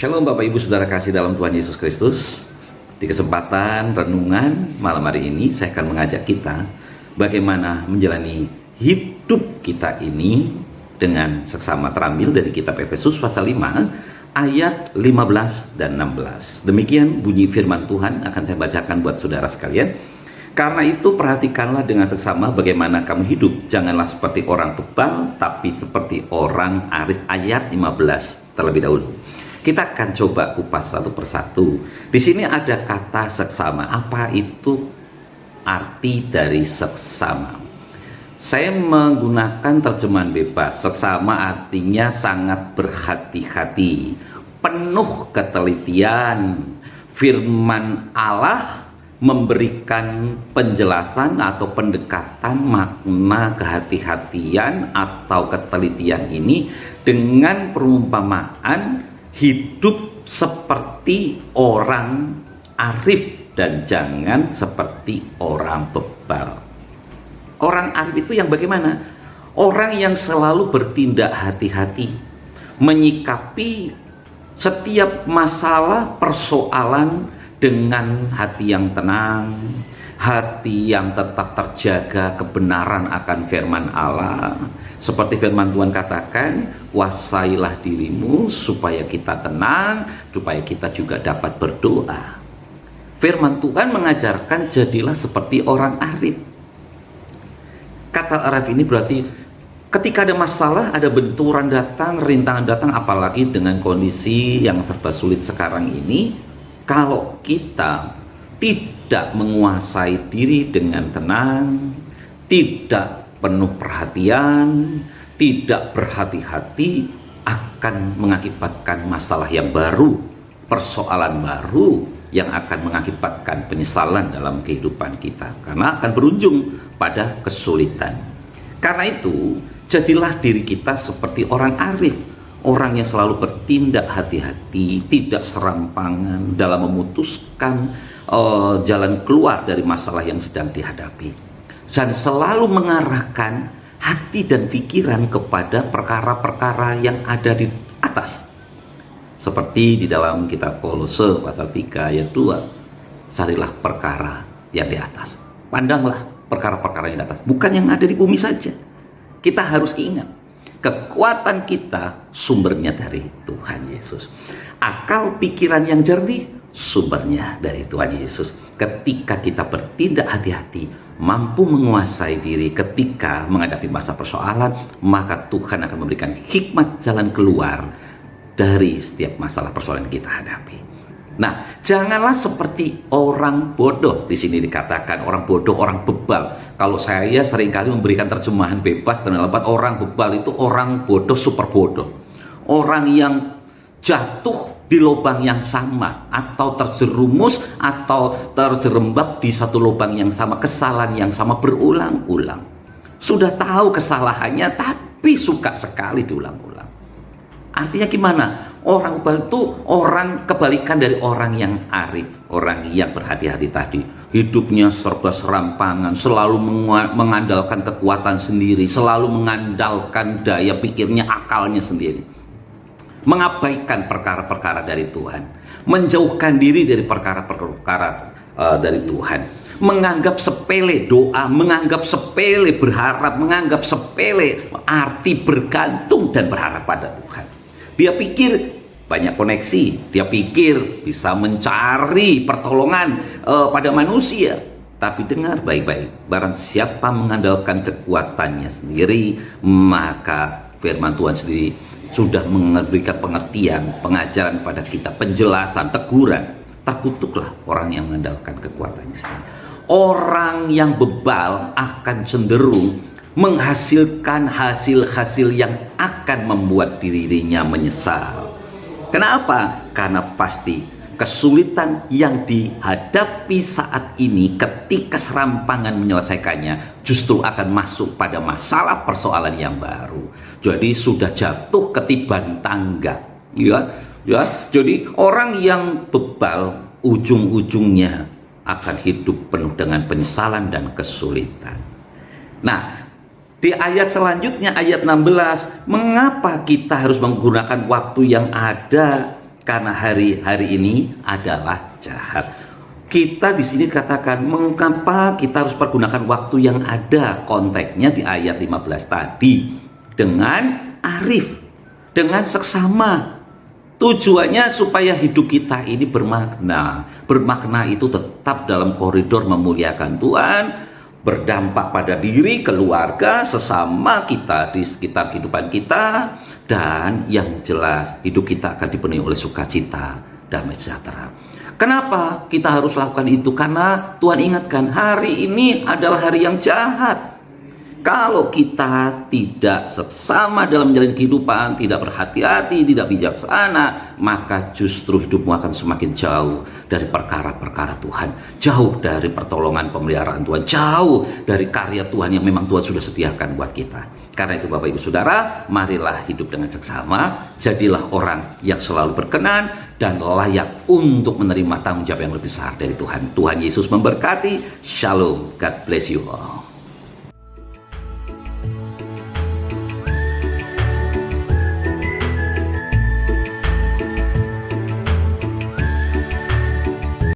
Shalom Bapak Ibu Saudara kasih dalam Tuhan Yesus Kristus. Di kesempatan renungan malam hari ini saya akan mengajak kita bagaimana menjalani hidup kita ini dengan seksama, terambil dari kitab Efesus pasal 5 ayat 15 dan 16. Demikian bunyi firman Tuhan akan saya bacakan buat saudara sekalian. Karena itu perhatikanlah dengan seksama bagaimana kamu hidup. Janganlah seperti orang bebal, tapi seperti orang arif. Ayat 15 terlebih dahulu. Kita akan coba kupas satu persatu. Di sini ada kata seksama. Apa itu arti dari seksama? Saya menggunakan terjemahan bebas. Seksama artinya sangat berhati-hati, penuh ketelitian. Firman Allah memberikan penjelasan atau pendekatan makna kehati-hatian atau ketelitian ini dengan perumpamaan hidup seperti orang arif dan jangan seperti orang bebal. Orang arif itu yang bagaimana? Orang yang selalu bertindak hati-hati, menyikapi setiap masalah persoalan dengan hati yang tenang, hati yang tetap terjaga kebenaran akan firman Allah. Seperti firman Tuhan katakan, kuasailah dirimu supaya kita tenang, supaya kita juga dapat berdoa. Firman Tuhan mengajarkan jadilah seperti orang arif. Kata arif ini berarti ketika ada masalah, ada benturan datang, rintangan datang, apalagi dengan kondisi yang serba sulit sekarang ini, kalau kita tidak menguasai diri dengan tenang, tidak penuh perhatian, tidak berhati-hati, akan mengakibatkan masalah yang baru, persoalan baru yang akan mengakibatkan penyesalan dalam kehidupan kita, karena akan berujung pada kesulitan. Karena itu, jadilah diri kita seperti orang arif, orang yang selalu bertindak hati-hati, tidak serampangan dalam memutuskan jalan keluar dari masalah yang sedang dihadapi, dan selalu mengarahkan hati dan pikiran kepada perkara-perkara yang ada di atas. Seperti di dalam kitab Kolose pasal 3 ayat 2, carilah perkara yang di atas. Pandanglah perkara-perkara yang di atas, bukan yang ada di bumi saja. Kita harus ingat, kekuatan kita sumbernya dari Tuhan Yesus. Akal pikiran yang jernih sumbernya dari Tuhan Yesus. Ketika kita bertindak hati-hati, mampu menguasai diri ketika menghadapi masa persoalan, maka Tuhan akan memberikan hikmat jalan keluar dari setiap masalah persoalan yang kita hadapi. Nah, janganlah seperti orang bodoh. Di sini dikatakan orang bodoh, orang bebal. Kalau saya seringkali memberikan terjemahan bebas dan lebat, orang bebal itu orang bodoh, super bodoh. Orang yang jatuh di lubang yang sama, atau terjerumus atau terjerembab di satu lubang yang sama, kesalahan yang sama berulang-ulang. Sudah tahu kesalahannya tapi suka sekali diulang-ulang. Artinya gimana? Orang bebal itu orang kebalikan dari orang yang arif, orang yang berhati-hati tadi. Hidupnya serba serampangan, selalu mengandalkan kekuatan sendiri, selalu mengandalkan daya pikirnya, akalnya sendiri. Mengabaikan perkara-perkara dari Tuhan, menjauhkan diri dari perkara-perkara dari Tuhan, menganggap sepele doa, menganggap sepele berharap, menganggap sepele arti bergantung dan berharap pada Tuhan. Dia pikir banyak koneksi, dia pikir bisa mencari pertolongan pada manusia. Tapi dengar baik-baik, barang siapa mengandalkan kekuatannya sendiri, maka firman Tuhan sendiri sudah memberikan pengertian, pengajaran pada kita, penjelasan, teguran. Terkutuklah orang yang mengandalkan kekuatannya sendiri. Orang yang bebal akan cenderung menghasilkan hasil-hasil yang akan membuat dirinya menyesal. Kenapa? Karena pasti kesulitan yang dihadapi saat ini ketika serampangan menyelesaikannya justru akan masuk pada masalah persoalan yang baru. Jadi sudah jatuh ketiban tangga, ya. Jadi orang yang bebal ujung-ujungnya akan hidup penuh dengan penyesalan dan kesulitan. Nah, di ayat selanjutnya, ayat 16, mengapa kita harus menggunakan waktu yang ada karena hari-hari ini adalah jahat. Kita di sini katakan, mengapa kita harus pergunakan waktu yang ada, konteksnya di ayat 15 tadi, dengan arif, dengan seksama. Tujuannya supaya hidup kita ini bermakna. Bermakna itu tetap dalam koridor memuliakan Tuhan, berdampak pada diri, keluarga, sesama kita di sekitar kehidupan kita, dan yang jelas hidup kita akan dipenuhi oleh sukacita, damai sejahtera. Kenapa kita harus lakukan itu? Karena Tuhan ingatkan, hari ini adalah hari yang jahat. Kalau kita tidak seksama dalam menjalani kehidupan, tidak berhati-hati, tidak bijaksana, maka justru hidupmu akan semakin jauh dari perkara-perkara Tuhan, jauh dari pertolongan pemeliharaan Tuhan, jauh dari karya Tuhan yang memang Tuhan sudah sediakan buat kita. Karena itu Bapak Ibu Saudara, marilah hidup dengan seksama, jadilah orang yang selalu berkenan dan layak untuk menerima tanggung jawab yang lebih besar dari Tuhan. Tuhan Yesus memberkati. Shalom, God bless you all.